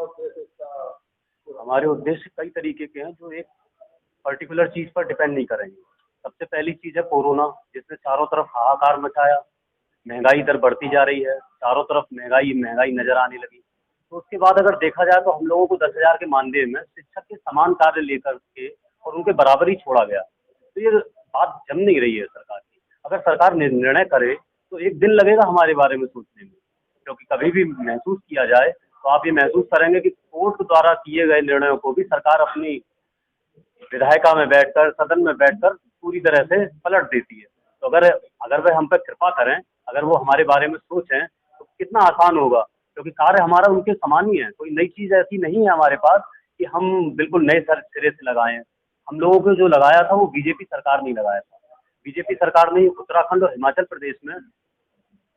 उद्देश्य इसका? हमारे उद्देश्य कई तरीके के हैं जो एक पर्टिकुलर चीज पर डिपेंड नहीं करेंगे। सबसे पहली चीज है कोरोना, जिसने चारों तरफ हाहाकार मचाया। महंगाई दर बढ़ती जा रही है, चारों तरफ महंगाई महंगाई नजर आने लगी। तो उसके बाद अगर देखा जाए तो हम लोगों को 10,000 के मानदेय में शिक्षक के समान कार्य लेकर के और उनके बराबर ही छोड़ा गया। तो ये बात जम नहीं रही है सरकार की। अगर सरकार निर्णय करे तो एक दिन लगेगा हमारे बारे में सोचने में, क्योंकि कभी भी महसूस किया जाए तो आप ये महसूस करेंगे कि कोर्ट द्वारा किए गए निर्णयों को भी सरकार अपनी विधायिका में बैठकर, सदन में बैठकर पूरी तरह से पलट देती है। तो अगर अगर वे हम पर कृपा करें, अगर वो हमारे बारे में सोचें तो कितना आसान होगा, क्योंकि कार्य हमारा उनके समान ही है। कोई नई चीज़ ऐसी नहीं है हमारे पास कि हम बिल्कुल नए सिरे से लगाएं। हम लोगों को जो लगाया था वो बीजेपी सरकार नहीं लगाया था। बीजेपी सरकार ने उत्तराखंड और हिमाचल प्रदेश में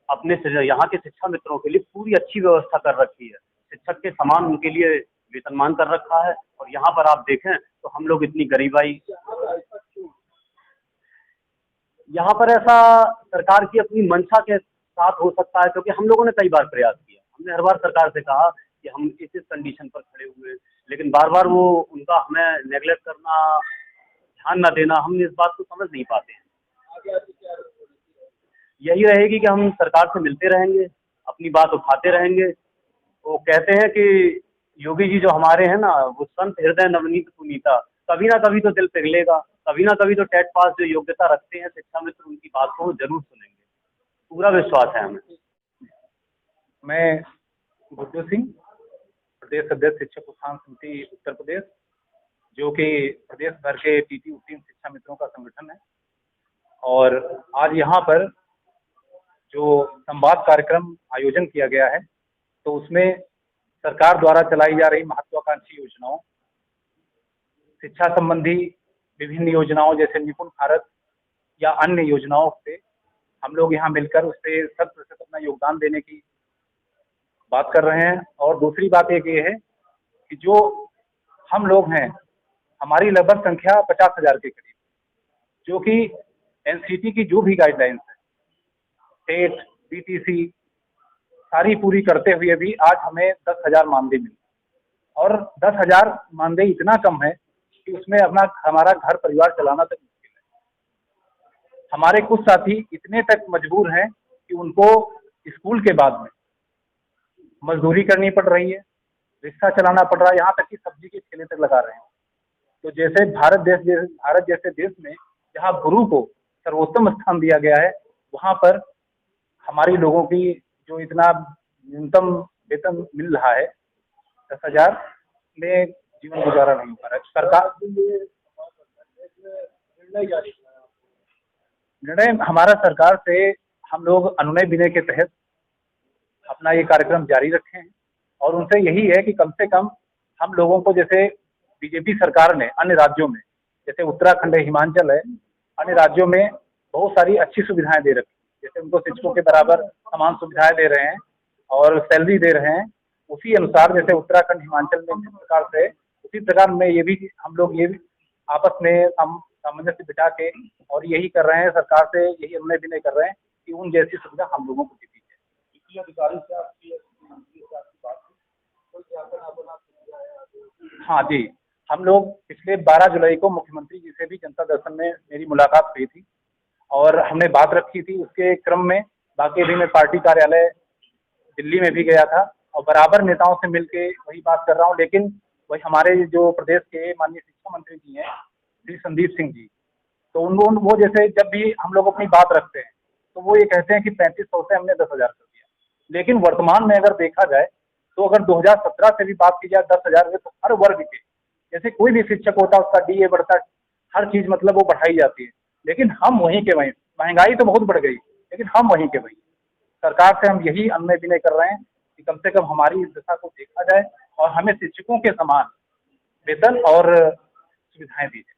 अपने यहाँ के शिक्षा मित्रों के लिए पूरी अच्छी व्यवस्था कर रखी है। शिक्षक के समान उनके लिए वेतनमान कर रखा है। और यहाँ पर आप देखें तो हम लोग इतनी गरीबाई, यहाँ पर ऐसा सरकार की अपनी मंशा के साथ हो सकता है, क्योंकि हम लोगों ने कई बार प्रयास किया। हमने हर बार सरकार से कहा कि हम इस कंडीशन पर खड़े हुए हैं, लेकिन बार बार वो उनका हमें नेगलेक्ट करना, ध्यान न देना, हम इस बात को समझ नहीं पाते हैं। यही रहेगी कि हम सरकार से मिलते रहेंगे, अपनी बात उठाते रहेंगे। वो कहते हैं कि योगी जी जो हमारे हैं ना, वो संत हृदय नवनीत पुनीता, कभी ना कभी तो दिल पिघलेगा, कभी ना कभी तो टेट पास जो योग्यता रखते हैं शिक्षा मित्र उनकी बात को जरूर सुनेंगे। पूरा विश्वास है हमें। मैं गुड्डू सिंह, प्रदेश अध्यक्ष शिक्षक उत्थान समिति उत्तर प्रदेश, जो कि प्रदेश भर के टीटी उत्तीर्ण शिक्षा मित्रों का संगठन है। और आज यहाँ पर जो संवाद कार्यक्रम आयोजन किया गया है, तो उसमें सरकार द्वारा चलाई जा रही महत्वाकांक्षी योजनाओं, शिक्षा संबंधी विभिन्न योजनाओं जैसे निपुण भारत या अन्य योजनाओं से हम लोग यहाँ मिलकर उससे 100% अपना योगदान देने की बात कर रहे हैं। और दूसरी बात एक ये है कि जो हम लोग हैं, हमारी लगभग संख्या 50,000 के करीब, जो कि एनसीटी की जो भी गाइडलाइंस है, टेट, बीटीसी सारी पूरी करते हुए भी आज हमें 10,000 मानदेय मिले। और 10,000 मानदेय इतना कम है कि उसमें हमारा घर परिवार चलाना तक मुश्किल है। हमारे कुछ साथी इतने तक मजबूर हैं कि उनको स्कूल के बाद में मजदूरी करनी पड़ रही है, रिक्शा चलाना पड़ रहा है, यहाँ तक कि सब्जी के ठेले तक लगा रहे हैं। तो जैसे भारत जैसे देश में जहाँ गुरु को सर्वोत्तम स्थान दिया गया है, वहाँ पर हमारे लोगों की जो इतना न्यूनतम वेतन मिल रहा है 10,000 में जीवन गुजारा नहीं हो पा रहा है। सरकार निर्णय हमारा सरकार से हम लोग अनुनय विनय के तहत अपना ये कार्यक्रम जारी रखे हैं। और उनसे यही है कि कम से कम हम लोगों को, जैसे बीजेपी सरकार ने अन्य राज्यों में, जैसे उत्तराखंड है, हिमाचल है, अन्य राज्यों में बहुत सारी अच्छी सुविधाएं दे रखी, जैसे उनको शिक्षकों के बराबर समान सुविधाएं दे रहे हैं और सैलरी दे रहे हैं। उसी अनुसार जैसे उत्तराखंड हिमाचल में जिस प्रकार से, उसी प्रकार में ये भी हम लोग ये भी आपस में सामंजस्य बिठा के और यही कर रहे हैं, सरकार से यही अनुनय विनय कर रहे हैं कि उन जैसी सुविधा हम लोगों को दी जाए। अधिकारी से आपकी बात, हाँ जी, हम लोग पिछले 12 जुलाई को मुख्यमंत्री जी से भी जनता दर्शन में मेरी मुलाकात हुई थी और हमने बात रखी थी। उसके क्रम में बाकी अभी मैं पार्टी कार्यालय दिल्ली में भी गया था और बराबर नेताओं से मिलके वही बात कर रहा हूँ। लेकिन वही हमारे जो प्रदेश के माननीय शिक्षा मंत्री जी हैं, श्री संदीप सिंह जी, तो वो जैसे जब भी हम लोग अपनी बात रखते हैं तो वो ये कहते हैं कि 3500 से हमने 10,000 कर दिया। लेकिन वर्तमान में अगर देखा जाए तो अगर 2017 से भी बात की जाए 10,000 में, तो हर वर्ग के, जैसे कोई भी शिक्षक होता है उसका डीए बढ़ता, हर चीज मतलब वो बढ़ाई जाती है। लेकिन हम वहीं के वहीं, महंगाई तो बहुत बढ़ गई लेकिन हम वहीं के वहीं। सरकार से हम यही अनुनय विनय कर रहे हैं कि कम से कम हमारी इस दशा को देखा जाए और हमें शिक्षकों के समान वेतन और सुविधाएं दी जाए।